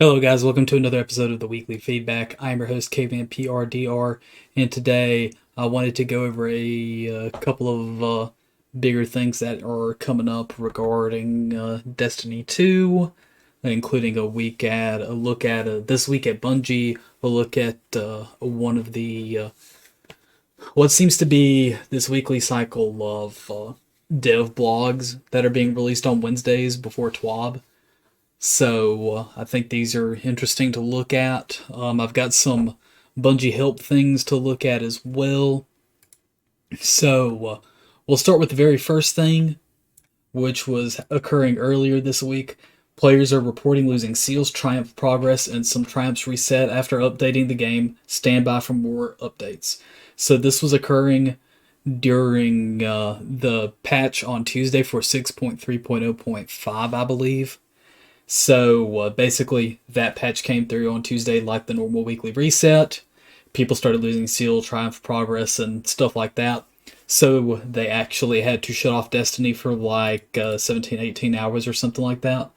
Hello, guys. Welcome to another episode of the Weekly Feedback. I'm your host, Caveman PRDR, and today I wanted to go over a couple of bigger things that are coming up regarding Destiny 2, including a look at this week at Bungie, a look at one of the what seems to be this weekly cycle of dev blogs that are being released on Wednesdays before TWAB. So I think these are interesting to look at. I've got some Bungie help things to look at as well. So we'll start with the very first thing, which was occurring earlier this week. Players are reporting losing seals, triumph progress, and some triumphs reset after updating the game. Stand by for more updates. So this was occurring during the patch on Tuesday for 6.3.0.5, I believe. So basically, that patch came through on Tuesday like the normal weekly reset. People started losing seal, triumph, progress, and stuff like that. So they actually had to shut off Destiny for like 17, 18 hours or something like that.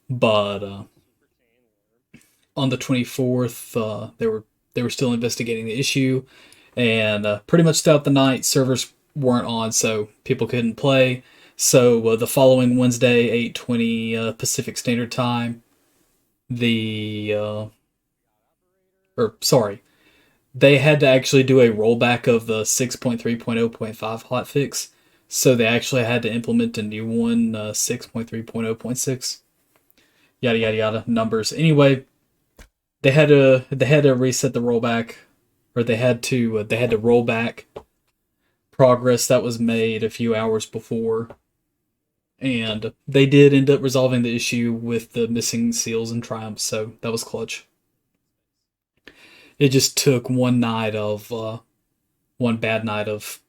But on the 24th, they were still investigating the issue, and pretty much throughout the night, servers weren't on, so people couldn't play. So the following Wednesday, 8:20 Pacific Standard Time, the or sorry, they had to actually do a rollback of the 6.3.0.5 hotfix. So they actually had to implement a new one, 6.3.0.6. Yada yada yada numbers. Anyway, they had to reset the rollback, or they had to roll back progress that was made a few hours before, and they did end up resolving the issue with the missing seals and triumphs, so that was clutch. It just took one bad night of,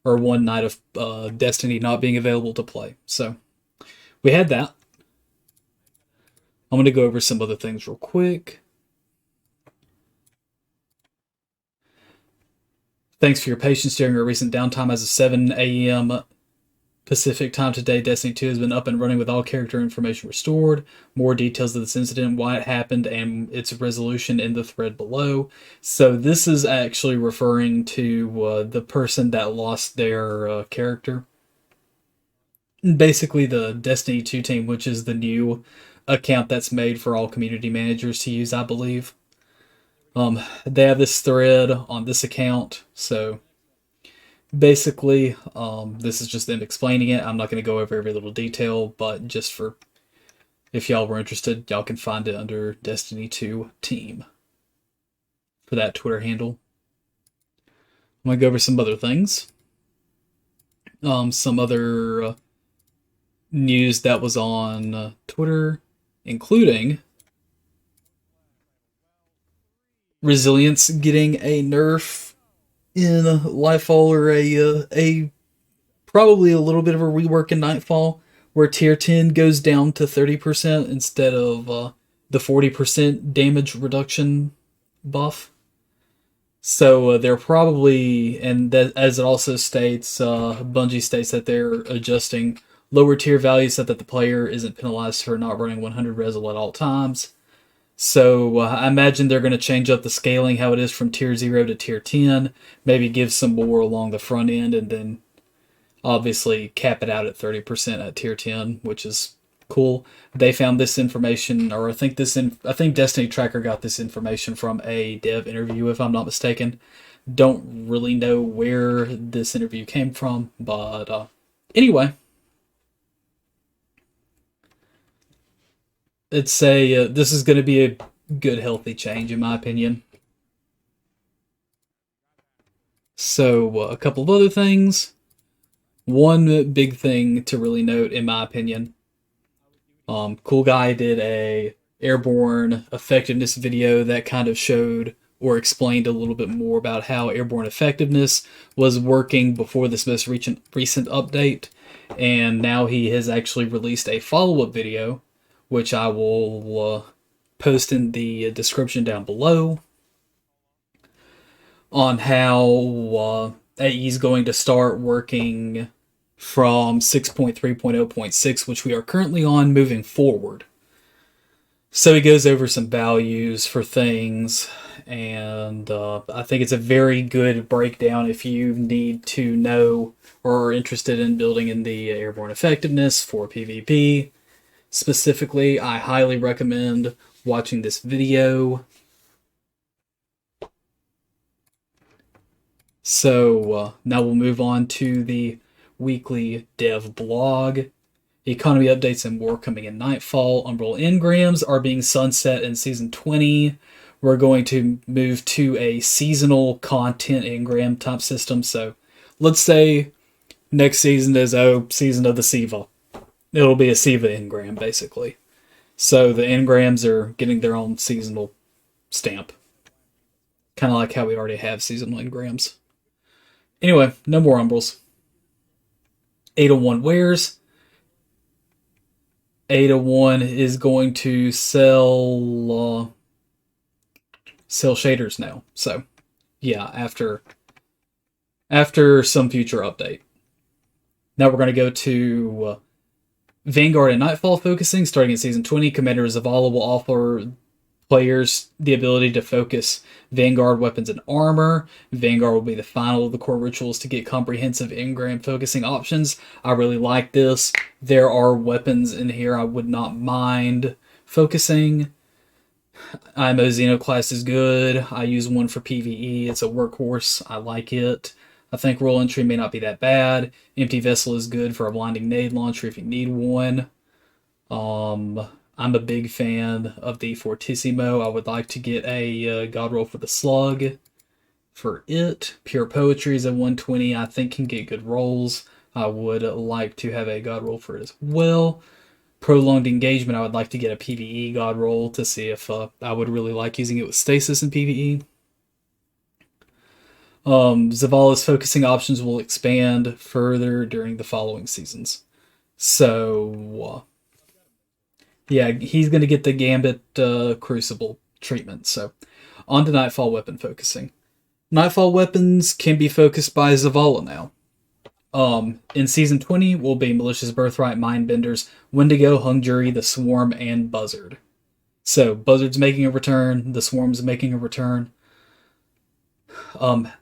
or one night of Destiny not being available to play. So we had that. I'm going to go over some other things real quick. Thanks for your patience during our recent downtime. As of 7 a.m. Pacific time today, Destiny 2 has been up and running with all character information restored. More details of this incident, why it happened, and its resolution in the thread below. So this is actually referring to the person that lost their character. Basically, the Destiny 2 team, which is the new account that's made for all community managers to use, I believe. They have this thread on this account, so basically, this is just them explaining it. I'm not going to go over every little detail, but just for if y'all were interested, y'all can find it under Destiny 2 Team for that Twitter handle. I'm going to go over some other things. Some other news that was on Twitter, including Resilience getting a nerf in Lightfall, or a probably a little bit of a rework in Nightfall, where tier 10 goes down to 30% instead of the 40% damage reduction buff. So they're probably, and that, as it also states, Bungie states that they're adjusting lower tier values so that the player isn't penalized for not running 100 Resil at all times. So I imagine they're going to change up the scaling, how it is from tier 0 to tier 10, maybe give some more along the front end, and then obviously cap it out at 30% at tier 10, which is cool. They found this information, or I think Destiny Tracker got this information from a dev interview, if I'm not mistaken. Don't really know where this interview came from, but anyway, this is going to be a good, healthy change, in my opinion. So a couple of other things. One big thing to really note, in my opinion, Cool Guy did a airborne effectiveness video that kind of showed or explained a little bit more about how airborne effectiveness was working before this most recent update, and now he has actually released a follow-up video, which I will post in the description down below, on how AE is going to start working from 6.3.0.6, which we are currently on, moving forward. So he goes over some values for things, and I think it's a very good breakdown if you need to know or are interested in building in the airborne effectiveness for PvP. Specifically, I highly recommend watching this video. So now we'll move on to the weekly dev blog. Economy updates and more coming in Nightfall. Umbral Engrams are being sunset in Season 20. We're going to move to a seasonal content Engram type system. So let's say next season is season of the Siva. It'll be a Siva Engram, basically. So the Engrams are getting their own seasonal stamp. Kind of like how we already have seasonal Engrams. Anyway, no more Umbrals. 801 wares. 801 is going to sell shaders now. So, yeah, after some future update. Now we're going to go to Vanguard and Nightfall focusing. Starting in Season 20, Commander Zavala will offer players the ability to focus Vanguard weapons and armor. Vanguard will be the final of the core rituals to get comprehensive engram focusing options. I really like this. There are weapons in here I would not mind focusing. IMO Xenoclast is good. I use one for PvE. It's a workhorse. I like it. I think Roll Entry may not be that bad. Empty Vessel is good for a blinding nade launcher if you need one. I'm a big fan of the Fortissimo. I would like to get a God Roll for the Slug for it. Pure Poetry is a 120. I think can get good rolls. I would like to have a God Roll for it as well. Prolonged Engagement, I would like to get a PvE God Roll to see if I would really like using it with Stasis in PvE. Zavala's focusing options will expand further during the following seasons. So, yeah, he's going to get the Gambit Crucible treatment. So, on to Nightfall weapon focusing. Nightfall weapons can be focused by Zavala now. In Season 20 will be Malicious Birthright, Mindbenders, Wendigo, Hung Jury, the Swarm, and Buzzard. So, Buzzard's making a return, the Swarm's making a return.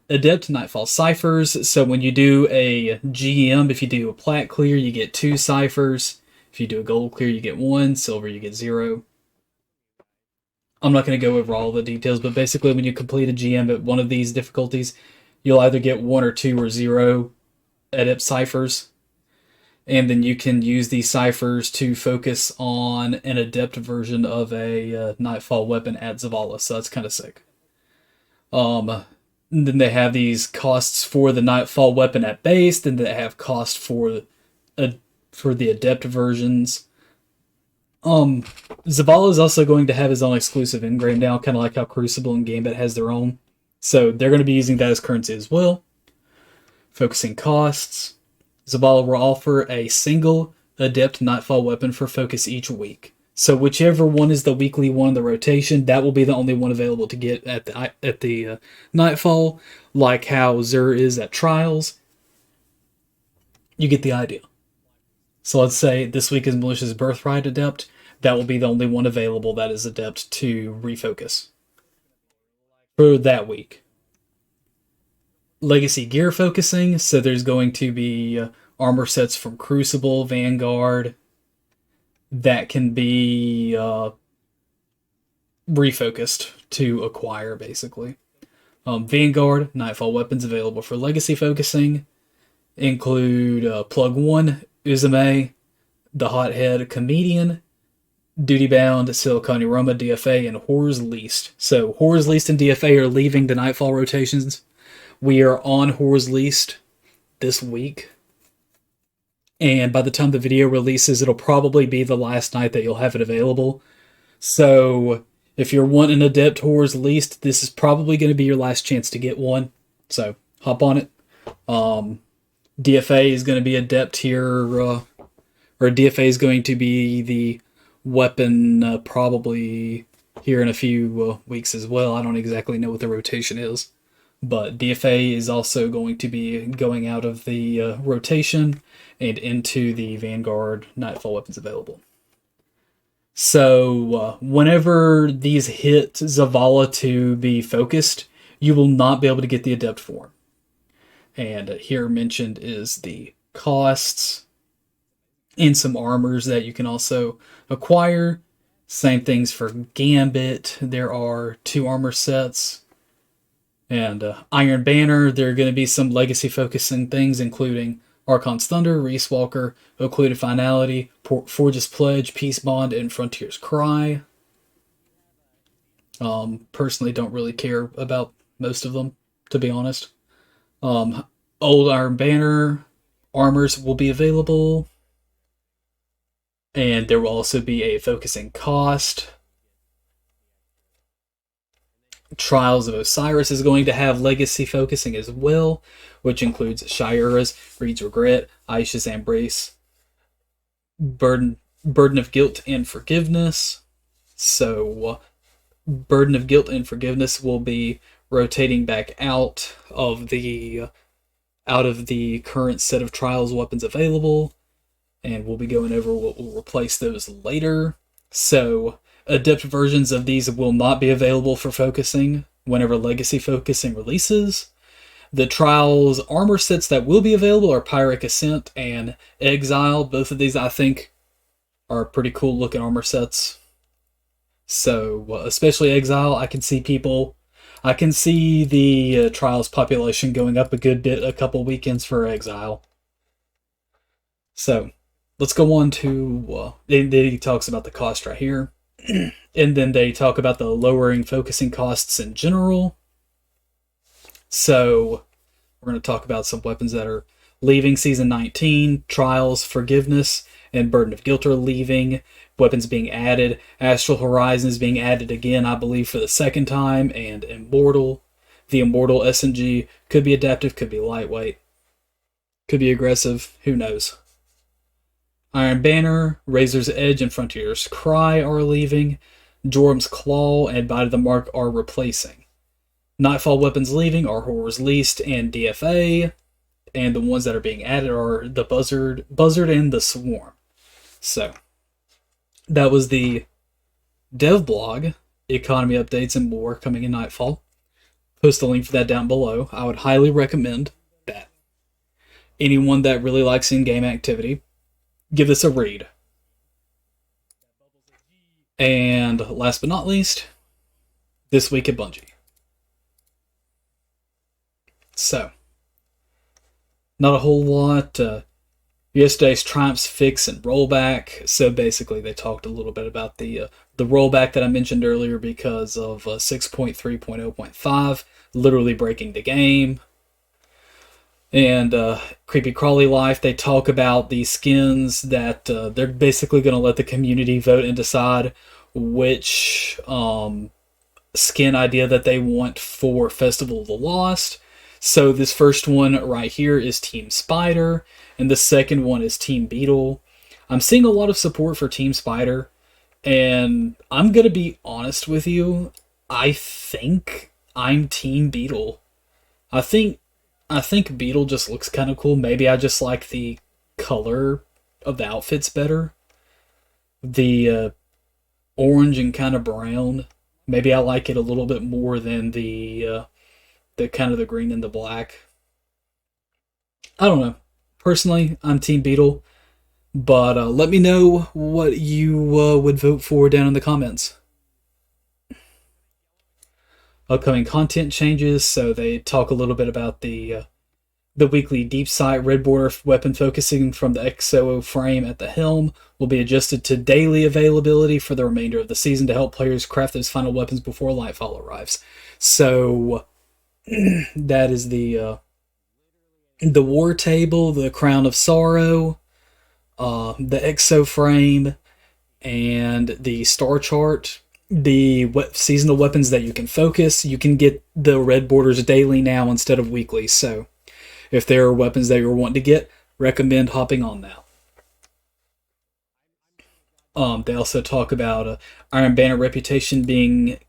Adept Nightfall Ciphers. So when you do a GM, if you do a plat clear, you get 2 ciphers. If you do a gold clear, you get 1. Silver, you get 0. I'm not going to go over all the details, but basically when you complete a GM at one of these difficulties, you'll either get 1 or 2 or 0 adept ciphers. And then you can use these ciphers to focus on an adept version of a Nightfall weapon at Zavala. So that's kind of sick. Then they have these costs for the Nightfall weapon at base. Then they have cost for the adept versions. Zavala is also going to have his own exclusive engram now, kind of like how Crucible and Gambit has their own. So they're going to be using that as currency as well. Focusing costs. Zavala will offer a single adept Nightfall weapon for focus each week. So whichever one is the weekly one in the rotation, that will be the only one available to get at the Nightfall, like how Zur is at Trials. You get the idea. So let's say this week is Malicious Birthright Adept. That will be the only one available that is Adept to refocus for that week. Legacy gear focusing. So there's going to be armor sets from Crucible, Vanguard, that can be refocused to acquire, basically. Vanguard, Nightfall weapons available for legacy focusing include Plug 1, Uzume, the Hothead Comedian, Duty Bound, Silicon Roma, DFA, and Horror's Least. So Horror's Least and DFA are leaving the Nightfall rotations. We are on Horror's Least this week. And by the time the video releases, it'll probably be the last night that you'll have it available. So if you're wanting Adept Horror's Least, this is probably going to be your last chance to get one. So hop on it. DFA is going to be Adept here, or DFA is going to be the weapon probably here in a few weeks as well. I don't exactly know what the rotation is. But DFA is also going to be going out of the rotation and into the Vanguard Nightfall weapons available. So whenever these hit Zavala to be focused, you will not be able to get the adept form. And here mentioned is the costs and some armors that you can also acquire. Same things for Gambit. There are 2 armor sets. And Iron Banner, there are going to be some legacy focusing things, including Archon's Thunder, Reese Walker, Occluded Finality, Forge's Pledge, Peace Bond, and Frontier's Cry. Personally, don't really care about most of them, to be honest. Old Iron Banner armors will be available, and there will also be a focusing cost. Trials of Osiris is going to have legacy focusing as well, which includes Shira's, Reed's Regret, Aisha's Embrace, Burden of Guilt and Forgiveness. So, Burden of Guilt and Forgiveness will be rotating back out of the current set of trials weapons available, and we'll be going over what will replace those later. So, adept versions of these will not be available for focusing whenever legacy focusing releases. The trials armor sets that will be available are Pyrrhic Ascent and Exile. Both of these, I think, are pretty cool looking armor sets. So, especially Exile, I can see the trials population going up a good bit a couple weekends for Exile. So, let's go on to, then he talks about the cost right here. And then they talk about the lowering focusing costs in general. So, we're going to talk about some weapons that are leaving Season 19, Trials, Forgiveness, and Burden of Guilt are leaving. Weapons being added. Astral Horizon is being added again, I believe, for the second time, and Immortal. The Immortal SMG could be adaptive, could be lightweight, could be aggressive, who knows. Iron Banner, Razor's Edge, and Frontier's Cry are leaving. Jorum's Claw and Bite of the Mark are replacing. Nightfall weapons leaving are Horror's Least and DFA, and the ones that are being added are the Buzzard and the Swarm. So, that was the dev blog, economy updates and more coming in Nightfall. Post a link for that down below. I would highly recommend that. Anyone that really likes in-game activity, give this a read. And last but not least, this week at Bungie. So, not a whole lot. Yesterday's Triumphs fix and rollback. So basically, they talked a little bit about the rollback that I mentioned earlier because of 6.3.0.5 literally breaking the game. And Creepy Crawly Life, they talk about the skins that they're basically going to let the community vote and decide which skin idea that they want for Festival of the Lost. So this first one right here is Team Spider, and the second one is Team Beetle. I'm seeing a lot of support for Team Spider, and I'm going to be honest with you, I think I'm Team Beetle. I think Beetle just looks kind of cool. Maybe I just like the color of the outfits better. The orange and kind of brown. Maybe I like it a little bit more than the kind of the green and the black. I don't know. Personally, I'm Team Beetle. But let me know what you would vote for down in the comments. Upcoming content changes, so they talk a little bit about the weekly deep sight red border weapon focusing from the XO frame at the helm will be adjusted to daily availability for the remainder of the season to help players craft those final weapons before Lightfall arrives. So that is the war table, the Crown of Sorrow, the XO frame, and the star chart. The seasonal weapons that you can focus, you can get the red borders daily now instead of weekly. So if there are weapons that you're wanting to get, recommend hopping on now. They also talk about Iron Banner reputation being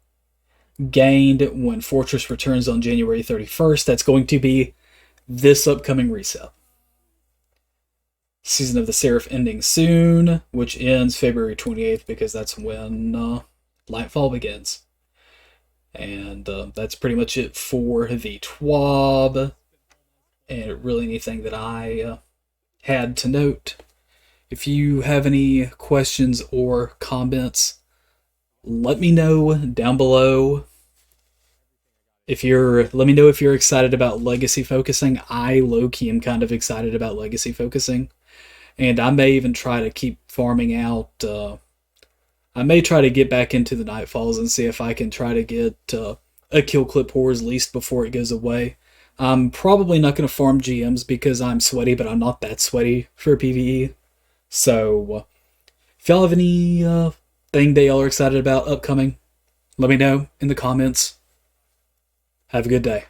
gained when Fortress returns on January 31st. That's going to be this upcoming reset. Season of the Seraph ending soon, which ends February 28th because that's when Lightfall begins. And that's pretty much it for the TWAB. And really anything that I had to note. If you have any questions or comments, let me know down below. Let me know if you're excited about legacy focusing. I low-key am kind of excited about legacy focusing. And I may even try to keep farming out. I may try to get back into the Nightfalls and see if I can try to get a kill clip Horror's Least before it goes away. I'm probably not going to farm GMs because I'm sweaty, but I'm not that sweaty for PvE. So, if y'all have any thing that y'all are excited about upcoming, let me know in the comments. Have a good day.